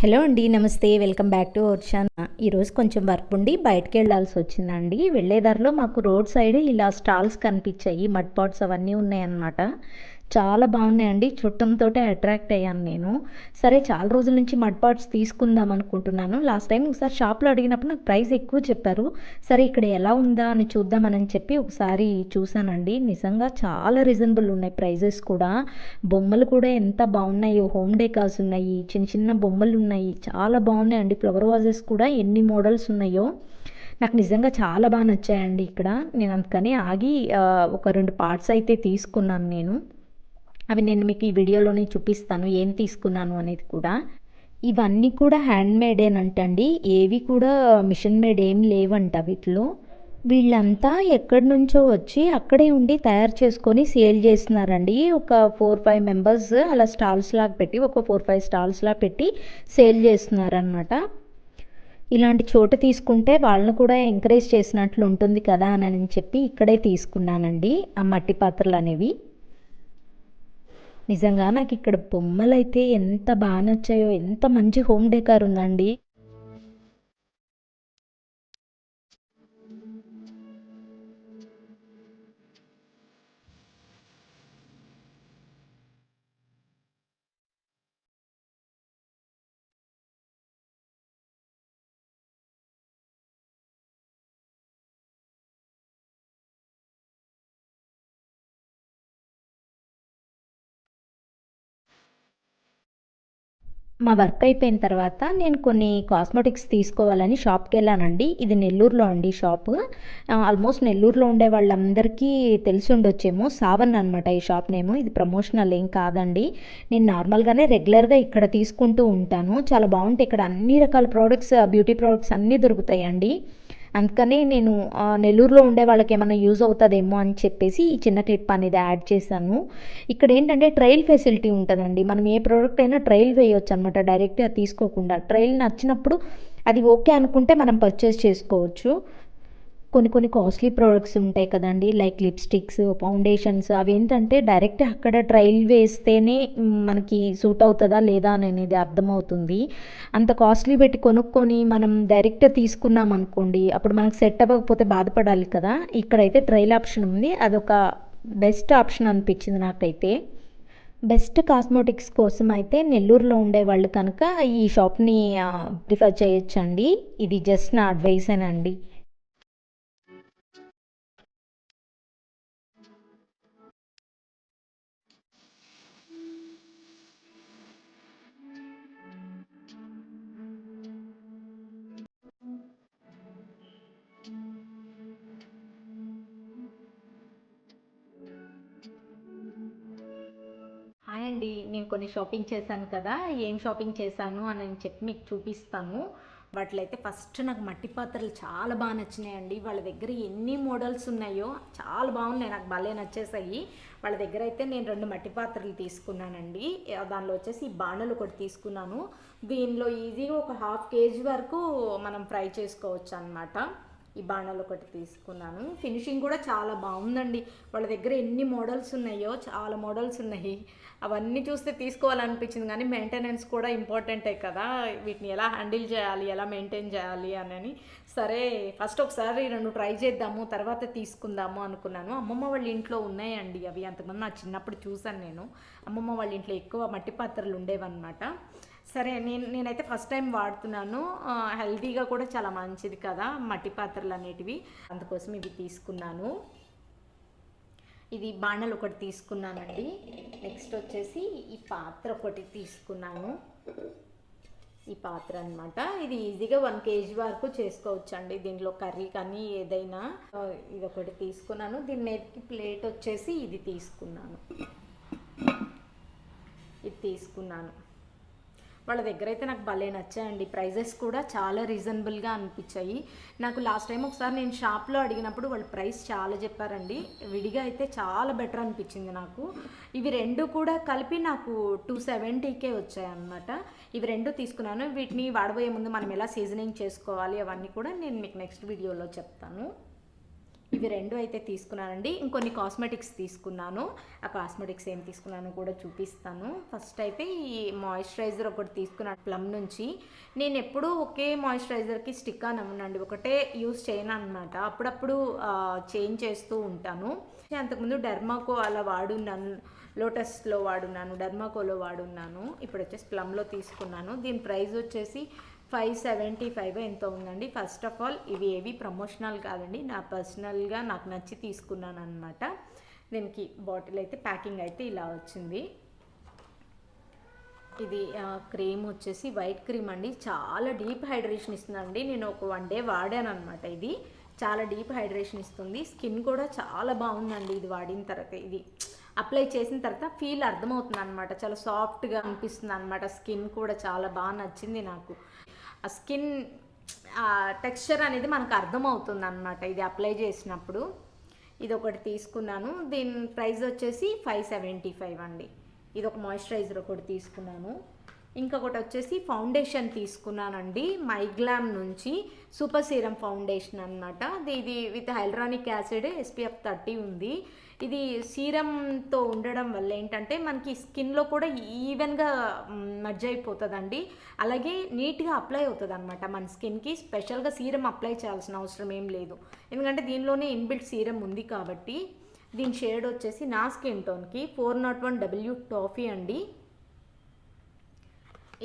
Hello అండి, నమస్తే. Welcome back to our channel. ఈరోజు కొంచెం వర్క్ ఉండి బయటకి వెళ్ళాల్సి వచ్చిందండి. వెళ్ళేదారిలో మాకు రోడ్ సైడ్ ఇలా స్టాల్స్ కనిపించాయి. మడ్ పాట్స్ అవన్నీ ఉన్నాయన్నమాట. చాలా బాగున్నాయండి. చుట్టంతో అట్రాక్ట్ అయ్యాను నేను. సరే, చాలా రోజుల నుంచి మడ్ పాట్స్ తీసుకుందాం అనుకుంటున్నాను. లాస్ట్ టైం ఒకసారి షాప్లో అడిగినప్పుడు నాకు ప్రైస్ ఎక్కువ చెప్పారు. సరే, ఇక్కడ ఎలా ఉందా అని చూద్దామని చెప్పి ఒకసారి చూశానండి. నిజంగా చాలా రీజనబుల్ ఉన్నాయి ప్రైజెస్ కూడా. బొమ్మలు కూడా ఎంత బాగున్నాయో, హోమ్ డెకార్స్ ఉన్నాయి, చిన్న చిన్న బొమ్మలు ఉన్నాయి, చాలా బాగున్నాయండి. ఫ్లవర్ వాజెస్ కూడా ఎన్ని మోడల్స్ ఉన్నాయో. నాకు నిజంగా చాలా బాగా నచ్చాయండి ఇక్కడ. నేను అందుకని ఆగి ఒక 2 పార్ట్స్ అయితే తీసుకున్నాను నేను. అవి నేను మీకు ఈ వీడియోలోనే చూపిస్తాను ఏం తీసుకున్నాను అనేది కూడా. ఇవన్నీ కూడా హ్యాండ్ మేడేనంటండి. ఏవి కూడా మిషన్ మేడ్ ఏం లేవంట వీటిలో. వీళ్ళంతా ఎక్కడి నుంచో వచ్చి అక్కడే ఉండి తయారు చేసుకొని సేల్ చేస్తున్నారండి. ఒక 4-5 మెంబర్స్ అలా స్టాల్స్ లాగా పెట్టి, ఒక 4-5 స్టాల్స్ లాగా పెట్టి సేల్ చేస్తున్నారనమాట. ఇలాంటి చోట తీసుకుంటే వాళ్ళని కూడా ఎంకరేజ్ చేసినట్లు ఉంటుంది కదా అని చెప్పి ఇక్కడే తీసుకున్నానండి ఆ మట్టి పాత్రలు అనేవి. నిజంగా నాకు ఇక్కడ బొమ్మలైతే ఎంత బాగా నచ్చాయో, ఎంత మంచి హోమ్ డెకార్ ఉందండి. మా వర్క్ అయిపోయిన తర్వాత నేను కొన్ని కాస్మెటిక్స్ తీసుకోవాలని షాప్‌కెళ్ళానండి. ఇది నెల్లూరులో అండి షాపు. ఆల్మోస్ట్ నెల్లూరులో ఉండే వాళ్ళందరికీ తెలిసి ఉండొచ్చేమో. సావన్ అనమాట ఈ షాప్ నేము. ఇది ప్రమోషనల్ ఏం కాదండి. నేను నార్మల్‌గానే రెగ్యులర్‌గా ఇక్కడ తీసుకుంటూ ఉంటాను. చాలా బావుంటాయి. ఇక్కడ అన్ని రకాల ప్రొడక్ట్స్, బ్యూటీ ప్రొడక్ట్స్ అన్నీ దొరుకుతాయండి. అందుకని నేను నెల్లూరులో ఉండే వాళ్ళకేమన్నా యూజ్ అవుతదేమో అని చెప్పేసి ఈ చిన్న క్లిప్ అనేది యాడ్ చేశాను. ఇక్కడేంటంటే ట్రయల్ ఫెసిలిటీ ఉంటదండి. మనం ఏ ప్రోడక్ట్ అయినా ట్రయల్ వేయొచ్చనమాట డైరెక్ట్‌గా తీసుకోకుండా. ట్రయల్ నచ్చినప్పుడు అది ఓకే అనుకుంటే మనం పర్చేస్ చేసుకోవచ్చు. కొన్ని కొన్ని కాస్ట్లీ ప్రోడక్ట్స్ ఉంటాయి కదండీ! లైక్ లిప్‌స్టిక్స్, ఫౌండేషన్స్ అవేంటంటే డైరెక్ట్ అక్కడ ట్రయల్ వేస్తేనే మనకి సూట్ అవుతదా లేదా అనేది అర్థమవుతుంది. అంత కాస్ట్లీ పెట్టి కొనుక్కొని మనం డైరెక్ట్ తీసుకున్నామనుకోండి, అప్పుడు మనకు సెట్ అవ్వకపోతే బాధపడాలి కదా! ఇక్కడైతే ట్రయల్ ఆప్షన్ ఉంది. అదొక బెస్ట్ ఆప్షన్ అనిపించింది నాకైతే. బెస్ట్ కాస్మెటిక్స్ కోసం అయితే నెల్లూరులో ఉండేవాళ్ళు కనుక ఈ షాప్‌ని ప్రిఫర్ చేయొచ్చండి. ఇది జస్ట్ నా అడ్వైసేనండి. హాయ్ అండి. నేను కొన్ని షాపింగ్ చేశాను కదా! ఏం షాపింగ్ చేశాను అని చెప్పి మీకు చూపిస్తాను. వాటిలో అయితే ఫస్ట్ నాకు మట్టి పాత్రలు చాలా బాగా నచ్చినాయండి. వాళ్ళ దగ్గర ఎన్ని మోడల్స్ ఉన్నాయో చాలా బాగున్నాయి. నాకు భలే నచ్చేసాయి. వాళ్ళ దగ్గర అయితే నేను 2 మట్టి పాత్రలు తీసుకున్నానండి. దానిలో వచ్చేసి ఈ బాణలు ఒకటి తీసుకున్నాను. దీనిలో ఈజీగా ఒక 1/2 కేజీ వరకు మనం ఫ్రై చేసుకోవచ్చు అనమాట. ఈ బాణాలు ఒకటి తీసుకున్నాను. ఫినిషింగ్ కూడా చాలా బాగుందండి. వాళ్ళ దగ్గర ఎన్ని మోడల్స్ ఉన్నాయో, చాలా మోడల్స్ ఉన్నాయి. అవన్నీ చూస్తే తీసుకోవాలనిపించింది కానీ మెయింటెనెన్స్ కూడా ఇంపార్టెంటే కదా! వీటిని ఎలా హ్యాండిల్ చేయాలి, ఎలా మెయింటైన్ చేయాలి అని. సరే, ఫస్ట్ ఒకసారి 2 ట్రై చేద్దాము, తర్వాత తీసుకుందాము అనుకున్నాను. అమ్మమ్మ వాళ్ళ ఇంట్లో ఉన్నాయండి అవి. అంతకుముందు నా చిన్నప్పుడు చూశాను నేను. అమ్మమ్మ వాళ్ళ ఇంట్లో ఎక్కువ మట్టి పాత్రలు ఉండేవన్నమాట. సరే, నేనైతే ఫస్ట్ టైం వాడుతున్నాను. హెల్తీగా కూడా చాలా మంచిది కదా మట్టి పాత్రలు అనేటివి. అందుకోసం ఇవి తీసుకున్నాను. ఇది బాణలు ఒకటి తీసుకున్నానండి. నెక్స్ట్ వచ్చేసి ఈ పాత్ర ఒకటి తీసుకున్నాను. ఈ పాత్ర అనమాట. ఇది ఈజీగా 1 కేజీ వరకు చేసుకోవచ్చండి. దీంట్లో కర్రీ కానీ ఏదైనా. ఇది ఒకటి తీసుకున్నాను. దీని మీదకి ప్లేట్ వచ్చేసి ఇది తీసుకున్నాను. వాళ్ళ దగ్గర అయితే నాకు భలే నచ్చాయండి. ప్రైజెస్ కూడా చాలా రీజనబుల్గా అనిపించాయి నాకు. లాస్ట్ టైం ఒకసారి నేను షాప్లో అడిగినప్పుడు వాళ్ళు ప్రైస్ చాలా చెప్పారండి. విడిగా అయితే చాలా బెటర్ అనిపించింది నాకు. ఇవి 2 కూడా కలిపి నాకు 270కే వచ్చాయన్నమాట. ఇవి 2 తీసుకున్నాను. వీటిని వాడబోయే ముందు మనం ఎలా సీజనింగ్ చేసుకోవాలి అవన్నీ కూడా నేను మీకు నెక్స్ట్ వీడియోలో చెప్తాను. ఇవి 2 అయితే తీసుకున్నానండి. ఇంకొన్ని కాస్మెటిక్స్ తీసుకున్నాను. ఆ కాస్మెటిక్స్ ఏం తీసుకున్నానో కూడా చూపిస్తాను. ఫస్ట్ అయితే ఈ మాయిశ్చరైజర్ ఒకటి తీసుకున్నాను ప్లమ్ నుంచి. నేను ఎప్పుడూ ఒకే మాయిశ్చరైజర్కి స్టిక్ అనమనండి, ఒకటే యూస్ చేయను అనమాట. అప్పుడప్పుడు చేంజ్ చేస్తూ ఉంటాను. అంతకుముందు డెర్మాకో అలా వాడున్నాను, లోటస్లో వాడున్నాను, డెర్మాకోలో వాడున్నాను. ఇప్పుడు వచ్చేసి ప్లమ్లో తీసుకున్నాను. దీని ప్రైస్ వచ్చేసి 575 ఎంతో ఉందండి. ఫస్ట్ ఆఫ్ ఆల్ ఇవి ఏవి ప్రమోషనల్ కాదండి, నా పర్సనల్గా నాకు నచ్చి తీసుకున్నాను అనమాట. దీనికి బాటిల్ అయితే ప్యాకింగ్ అయితే ఇలా వచ్చింది. ఇది క్రీమ్ వచ్చేసి వైట్ క్రీమ్ అండి. చాలా డీప్ హైడ్రేషన్ ఇస్తుందండి. నేను ఒక 1 డే వాడాను అనమాట. ఇది చాలా డీప్ హైడ్రేషన్ ఇస్తుంది. స్కిన్ కూడా చాలా బాగుందండి ఇది వాడిన తర్వాత. ఇది అప్లై చేసిన తర్వాత ఫీల్ అర్థమవుతుంది అనమాట. చాలా సాఫ్ట్గా అనిపిస్తుంది అనమాట. స్కిన్ కూడా చాలా బాగా నచ్చింది నాకు. ఆ స్కిన్ టెక్స్చర్ అనేది మనకు అర్థమవుతుంది అనమాట ఇది అప్లై చేసినప్పుడు. ఇది ఒకటి తీసుకున్నాను. దీని ప్రైస్ వచ్చేసి 575 అండి. ఇది ఒక మాయిశ్చరైజర్ ఒకటి తీసుకున్నాను. ఇంకొకటి వచ్చేసి ఫౌండేషన్ తీసుకున్నానండి, మైగ్లామ్ నుంచి సూపర్ సీరం ఫౌండేషన్ అనమాట. ఇది విత్ హైల్రానిక్ యాసిడ్ SPF 30 ఉంది. ఇది సీరంతో ఉండడం వల్ల ఏంటంటే మనకి స్కిన్లో కూడా ఈవెన్గా మర్జ్ అయిపోతుందండి. అలాగే నీట్గా అప్లై అవుతుంది అనమాట మన స్కిన్కి. స్పెషల్గా సీరం అప్లై చేయాల్సిన అవసరం ఏం లేదు, ఎందుకంటే దీనిలోనే ఇన్బిల్ట్ సీరం ఉంది కాబట్టి. దీని షేడ్ వచ్చేసి నా స్కిన్ టోన్కి 401W టాఫీ అండి.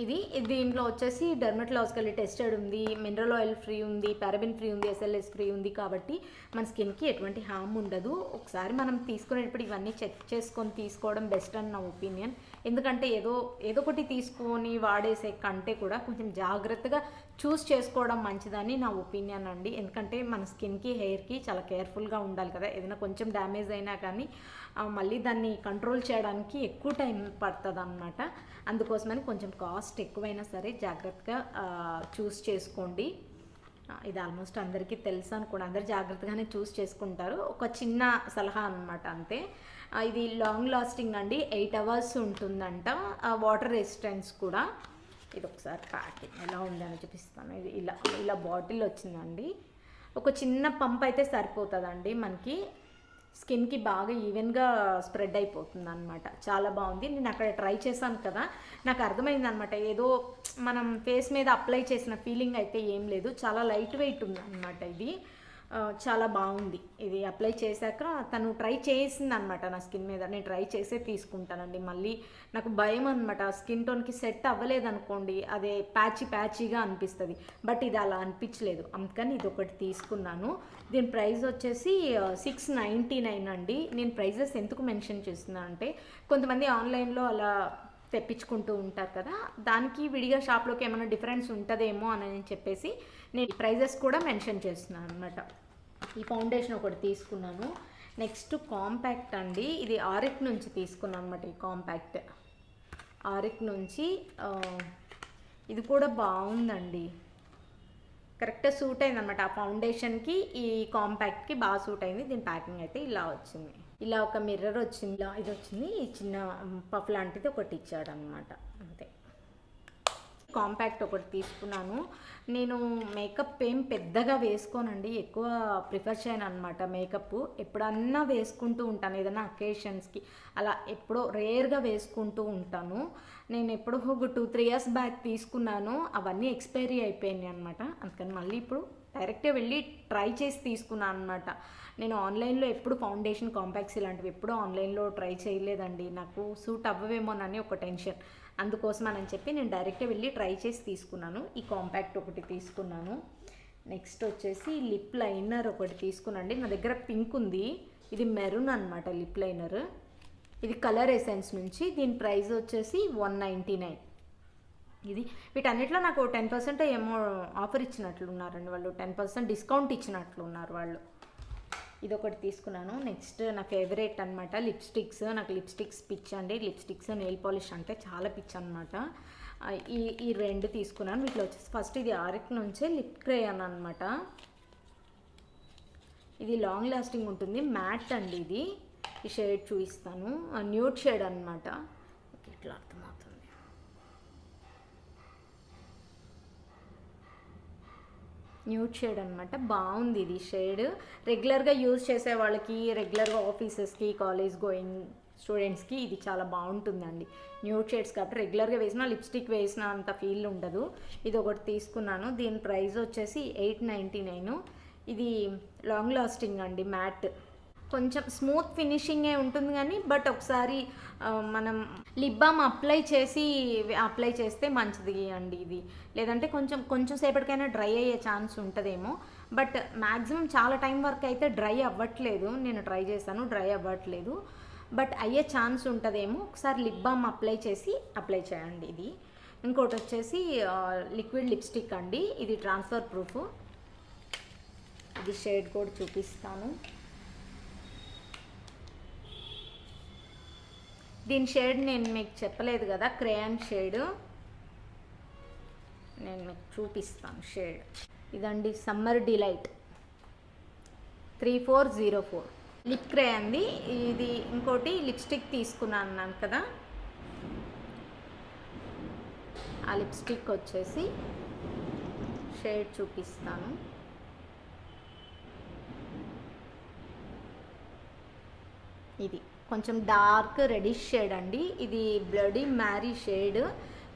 ఇది దీంట్లో వచ్చేసి డెర్మటలాజికల్లీ టెస్టెడ్ ఉంది, మినరల్ ఆయిల్ ఫ్రీ ఉంది, పారాబెన్ ఫ్రీ ఉంది, SLS ఫ్రీ ఉంది కాబట్టి మన స్కిన్కి ఎటువంటి హామ్ ఉండదు. ఒకసారి మనం తీసుకునేటప్పుడు ఇవన్నీ చెక్ చేసుకొని తీసుకోవడం బెస్ట్ అని నా ఒపీనియన్. ఎందుకంటే ఏదో ఒకటి తీసుకొని వాడేసే కంటే కూడా కొంచెం జాగ్రత్తగా చూస్ చేసుకోవడం మంచిదని నా ఒపీనియన్ అండి. ఎందుకంటే మన స్కిన్కి హెయిర్కి చాలా కేర్ఫుల్గా ఉండాలి కదా. ఏదైనా కొంచెం డ్యామేజ్ అయినా కానీ మళ్ళీ దాన్ని కంట్రోల్ చేయడానికి ఎక్కువ టైం పడుతుంది అన్నమాట. అందుకోసమని కొంచెం కాస్ట్ ఎక్కువైనా సరే జాగ్రత్తగా చూస్ చేసుకోండి. ఇది ఆల్మోస్ట్ అందరికీ తెలుసు అనుకోండి, అందరు జాగ్రత్తగానే చూస్ చేసుకుంటారు. ఒక చిన్న సలహా అనమాట అంతే. ఇది లాంగ్ లాస్టింగ్ అండి, 8 hours ఉంటుందంట. వాటర్ రెసిస్టెన్స్ కూడా. ఇది ఒకసారి ప్యాకింగ్ ఎలా ఉందని చూపిస్తాను. ఇది ఇలా బాటిల్ వచ్చిందండి. ఒక చిన్న పంప్ అయితే సరిపోతుందండి మనకి. స్కిన్కి బాగా ఈవెన్గా స్ప్రెడ్ అయిపోతుంది అనమాట. చాలా బాగుంది. నేను అక్కడ ట్రై చేశాను కదా, నాకు అర్థమైంది అనమాట. ఏదో మనం ఫేస్ మీద అప్లై చేసిన ఫీలింగ్ అయితే ఏం లేదు. చాలా లైట్ వెయిట్ ఉంది అనమాట. ఇది చాలా బాగుంది. ఇది అప్లై చేశాక తను ట్రై చేసింది అనమాట నా స్కిన్ మీద. నేను ట్రై చేసే తీసుకుంటానండి. మళ్ళీ నాకు భయం అనమాట, స్కిన్ టోన్కి సెట్ అవ్వలేదనుకోండి అదే ప్యాచీగా అనిపిస్తుంది. బట్ ఇది అలా అనిపించలేదు, అందుకని ఇది ఒకటి తీసుకున్నాను. దీని ప్రైస్ వచ్చేసి 699 అండి. నేను ప్రైజెస్ ఎందుకు మెన్షన్ చేస్తున్నాను అంటే కొంతమంది ఆన్లైన్లో అలా తెప్పించుకుంటూ ఉంటారు కదా, దానికి విడిగా షాప్లోకి ఏమైనా డిఫరెన్స్ ఉంటుందేమో అని చెప్పేసి నేను ప్రైజెస్ కూడా మెన్షన్ చేస్తున్నాను అనమాట. ఈ ఫౌండేషన్ ఒకటి తీసుకున్నాను. నెక్స్ట్ కాంపాక్ట్ అండి. ఇది ఆరిక్ నుంచి తీసుకున్నాను అనమాట. ఈ కాంపాక్ట్ ఆరిక్ నుంచి. ఇది కూడా బాగుందండి, కరెక్ట్గా సూట్ అయింది అనమాట. ఆ ఫౌండేషన్కి ఈ కాంపాక్ట్కి బాగా సూట్ అయింది. దీని ప్యాకింగ్ అయితే ఇలా వచ్చింది. ఇలా ఒక మిర్రర్ వచ్చింది, ఇలా ఇది వచ్చింది. ఈ చిన్న పఫ్ లాంటిది ఒకటి ఇచ్చాడు అనమాట, అంతే. కాంపాక్ట్ ఒకటి తీసుకున్నాను. నేను మేకప్ ఏం పెద్దగా వేసుకోనండి, ఎక్కువ ప్రిఫర్ చేయను అనమాట. మేకప్ ఎప్పుడన్నా వేసుకుంటూ ఉంటాను, ఏదైనా అకేషన్స్కి అలా ఎప్పుడో రేర్గా వేసుకుంటూ ఉంటాను. నేను ఎప్పుడో ఒక 2-3 years బ్యాక్ తీసుకున్నాను, అవన్నీ ఎక్స్పైరీ అయిపోయినాయి అనమాట. అందుకని మళ్ళీ ఇప్పుడు డైరెక్ట్గా వెళ్ళి ట్రై చేసి తీసుకున్నాను అనమాట. నేను ఆన్లైన్లో ఎప్పుడు ఫౌండేషన్ కాంపాక్ట్స్ ఇలాంటివి ఎప్పుడూ ఆన్లైన్లో ట్రై చేయలేదండి. నాకు సూట్ అవ్వవేమోనని ఒక టెన్షన్, అందుకోసం అని చెప్పి నేను డైరెక్ట్గా వెళ్ళి ట్రై చేసి తీసుకున్నాను. ఈ కాంపాక్ట్ ఒకటి తీసుకున్నాను. నెక్స్ట్ వచ్చేసి లిప్ లైనర్ ఒకటి తీసుకున్నాండి. నా దగ్గర పింక్ ఉంది, ఇది మెరూన్ అనమాట లిప్ లైనర్. ఇది కలర్ ఎసెన్స్ నుంచి. దీని ప్రైస్ వచ్చేసి 199. ఇది వీటన్నిటిలో నాకు 10% ఏమో ఆఫర్ ఇచ్చినట్లున్నారండి వాళ్ళు, 10% డిస్కౌంట్ ఇచ్చినట్లున్నారు వాళ్ళు. ఇది ఒకటి తీసుకున్నాను. నెక్స్ట్ నా ఫేవరెట్ అనమాట లిప్స్టిక్స్. నాకు లిప్స్టిక్స్ పిచ్ అండి. లిప్స్టిక్స్ నెయిల్ పాలిష్ అంటే చాలా పిచ్ అనమాట. ఈ 2 తీసుకున్నాను. వీటిలో వచ్చేసి ఫస్ట్ ఇది ఆరిక్ నుంచే లిప్ క్రేయాన్ అనమాట. ఇది లాంగ్ లాస్టింగ్ ఉంటుంది, మ్యాట్ అండి. ఇది ఈ షేడ్ చూపిస్తాను, న్యూడ్ షేడ్ అనమాట. ఇట్లా అర్థమవుతుంది. న్యూడ్ షేడ్ అనమాట. బాగుంది ఇది షేడ్. రెగ్యులర్గా యూజ్ చేసే వాళ్ళకి, రెగ్యులర్గా ఆఫీసెస్కి, కాలేజ్ గోయింగ్ స్టూడెంట్స్కి ఇది చాలా బాగుంటుందండి. న్యూడ్ షేడ్స్ కాబట్టి రెగ్యులర్గా వేసిన లిప్స్టిక్ వేసిన అంత ఫీల్ ఉండదు. ఇది ఒకటి తీసుకున్నాను. దీని ప్రైస్ వచ్చేసి 899. ఇది లాంగ్ లాస్టింగ్ అండి, మ్యాట్. కొంచెం స్మూత్ ఫినిషింగే ఉంటుంది కానీ బట్ ఒకసారి మనం లిప్ బామ్ అప్లై చేస్తే మంచిది అండి ఇది. లేదంటే కొంచెం సేపటికైనా డ్రై అయ్యే ఛాన్స్ ఉంటుందేమో. బట్ మ్యాక్సిమం చాలా టైం వరకు అయితే డ్రై అవ్వట్లేదు. నేను ట్రై చేశాను, డ్రై అవ్వట్లేదు. బట్ అయ్యే ఛాన్స్ ఉంటుందేమో. ఒకసారి లిప్ బామ్ అప్లై చేయండి ఇది. ఇంకోటి వచ్చేసి లిక్విడ్ లిప్స్టిక్ అండి. ఇది ట్రాన్స్ఫర్ ప్రూఫ్. ఇది షేడ్ కూడా చూపిస్తాను. దీని షేడ్ నేను మీకు చెప్పలేదు కదా, క్రేయాన్ షేడ్. నేను మీకు చూపిస్తాను షేడ్. ఇదండి సమ్మర్ డిలైట్ 3404 లిప్ క్రేయాన్ది ఇది. ఇంకోటి లిప్స్టిక్ తీసుకున్నాను కదా, ఆ లిప్స్టిక్ వచ్చేసి షేడ్ చూపిస్తాను. ఇది కొంచెం డార్క్ రెడిష్ షేడ్ అండి. ఇది బ్లడీ మ్యారీ షేడ్.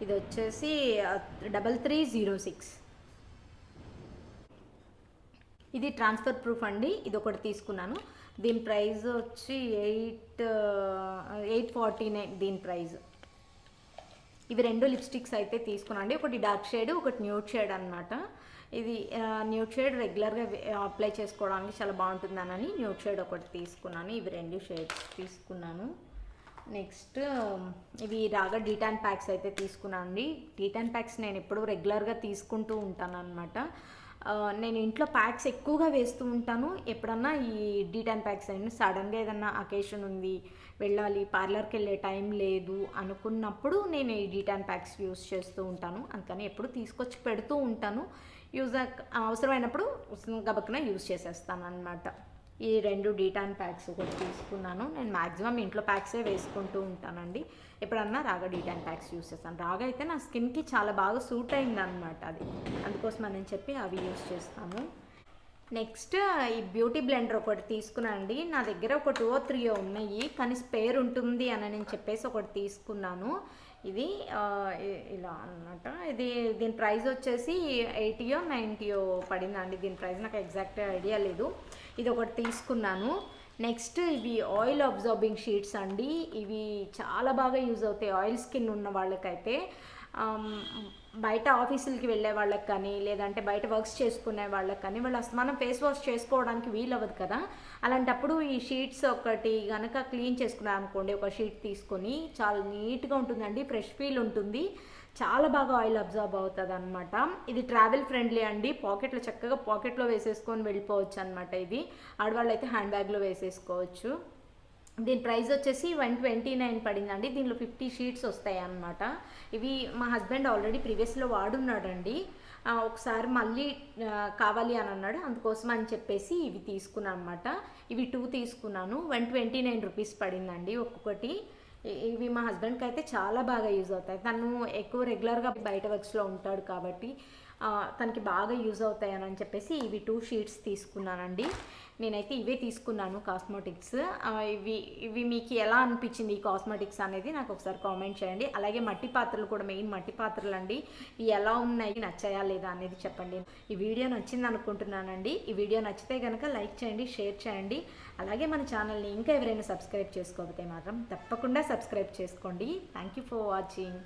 ఇది వచ్చేసి 3306. ఇది ట్రాన్స్ఫర్ ప్రూఫ్ అండి. ఇది ఒకటి తీసుకున్నాను. దీని ప్రైస్ వచ్చి 849 దీని ప్రైస్. ఇవి రెండు లిప్స్టిక్స్ అయితే తీసుకున్నాండి. ఒకటి డార్క్ షేడ్, ఒకటి న్యూడ్ షేడ్ అనమాట. ఇది న్యూడ్ షేడ్ రెగ్యులర్గా అప్లై చేసుకోవడానికి చాలా బాగుంటుందని న్యూడ్ షేడ్ ఒకటి తీసుకున్నాను. ఇవి రెండు షేడ్స్ తీసుకున్నాను. నెక్స్ట్ ఇవి రాగా డీటాన్ ప్యాక్స్ అయితే తీసుకున్నాను అండి. డీటాన్ ప్యాక్స్ నేను ఎప్పుడూ రెగ్యులర్గా తీసుకుంటూ ఉంటాను అనమాట. నేను ఇంట్లో ప్యాక్స్ ఎక్కువగా వేస్తూ ఉంటాను. ఎప్పుడన్నా ఈ డీటాన్ ప్యాక్స్ అయినా సడన్గా ఏదన్నా అకేషన్ ఉంది, వెళ్ళాలి, పార్లర్కి వెళ్ళే టైం లేదు అనుకున్నప్పుడు నేను ఈ డీటాన్ ప్యాక్స్ యూస్ చేస్తూ ఉంటాను. అందుకని ఎప్పుడు తీసుకొచ్చి పెడుతూ ఉంటాను. అవసరమైనప్పుడు గబక్కున యూజ్ చేసేస్తాను అనమాట. ఈ రెండు డీటాన్ ప్యాక్స్ ఒకటి తీసుకున్నాను. నేను మ్యాక్సిమం ఇంట్లో ప్యాక్సే వేసుకుంటూ ఉంటానండి. ఎప్పుడన్నా రాగా డీటాన్ ప్యాక్స్ యూస్ చేస్తాను. రాగా అయితే నా స్కిన్కి చాలా బాగా సూట్ అయింది అనమాట. అది అందుకోసం అని చెప్పి అవి యూస్ చేస్తాను. నెక్స్ట్ ఈ బ్యూటీ బ్లెండర్ ఒకటి తీసుకున్నానండి. నా దగ్గర ఒక 2 or 3 ఉన్నాయి, కానీ స్పేర్ ఉంటుంది అని చెప్పేసి ఒకటి తీసుకున్నాను. ఇది ఇలా అన్నమాట. దీని ప్రైస్ వచ్చేసి 80 or 90 పడిందండి. దీని ప్రైస్ నాకు ఎగ్జాక్ట్ ఐడియా లేదు. ఇది ఒకటి తీసుకున్నాను. నెక్స్ట్ ఇవి ఆయిల్ అబ్జార్బింగ్ షీట్స్ అండి. ఇవి చాలా బాగా యూజ్ అవుతాయి ఆయిల్ స్కిన్ ఉన్న వాళ్ళకైతే. బయట ఆఫీసులకి వెళ్ళే వాళ్ళకి కానీ, లేదంటే బయట వర్క్స్ చేసుకునే వాళ్ళకి కానీ, వాళ్ళు అస్తమానం ఫేస్ వాష్ చేసుకోవడానికి వీలవ్వదు కదా. అలాంటప్పుడు ఈ షీట్స్ ఒకటి కనుక క్లీన్ చేసుకున్నాం అనుకోండి, ఒక షీట్ తీసుకొని చాలా నీట్గా ఉంటుందండి, ఫ్రెష్ ఫీల్ ఉంటుంది, చాలా బాగా ఆయిల్ అబ్జార్బ్ అవుతుంది అనమాట. ఇది ట్రావెల్ ఫ్రెండ్లీ అండి. చక్కగా పాకెట్లో వేసేసుకొని వెళ్ళిపోవచ్చు అనమాట. ఇది ఆడవాళ్ళు అయితే హ్యాండ్ బ్యాగ్లో వేసేసుకోవచ్చు. దీని ప్రైస్ వచ్చేసి 129 పడిందండి. దీనిలో 50 షీట్స్ వస్తాయి అన్నమాట. ఇవి మా హస్బెండ్ ఆల్రెడీ ప్రీవియస్లో వాడున్నాడండి. ఒకసారి మళ్ళీ కావాలి అని అన్నాడు, అందుకోసం అని చెప్పేసి ఇవి తీసుకున్నాను అనమాట. ఇవి 2 తీసుకున్నాను. 129 రూపీస్ పడిందండి ఒక్కొక్కటి. ఇవి మా హస్బెండ్కి అయితే చాలా బాగా యూజ్ అవుతాయి. తను ఎక్కువ రెగ్యులర్గా బయట వర్క్స్లో ఉంటాడు కాబట్టి తనకి బాగా యూజ్ అవుతాయి అని చెప్పేసి ఇవి 2 షీట్స్ తీసుకున్నానండి. నేనైతే ఇవే తీసుకున్నాను కాస్మెటిక్స్. ఇవి మీకు ఎలా అనిపించింది ఈ కాస్మెటిక్స్ అనేది నాకు ఒకసారి కామెంట్ చేయండి. అలాగే మట్టి పాత్రలు కూడా, మెయిన్ మట్టి పాత్రలు అండి, ఇవి ఎలా ఉన్నాయి, నచ్చాయా లేదా అనేది చెప్పండి. ఈ వీడియో నచ్చింది అనుకుంటున్నానండి. ఈ వీడియో నచ్చితే కనుక లైక్ చేయండి, షేర్ చేయండి. అలాగే మన ఛానల్ని ఇంకా ఎవరైనా సబ్స్క్రైబ్ చేసుకోకపోతే మాత్రం తప్పకుండా సబ్స్క్రైబ్ చేసుకోండి. Thank you for watching.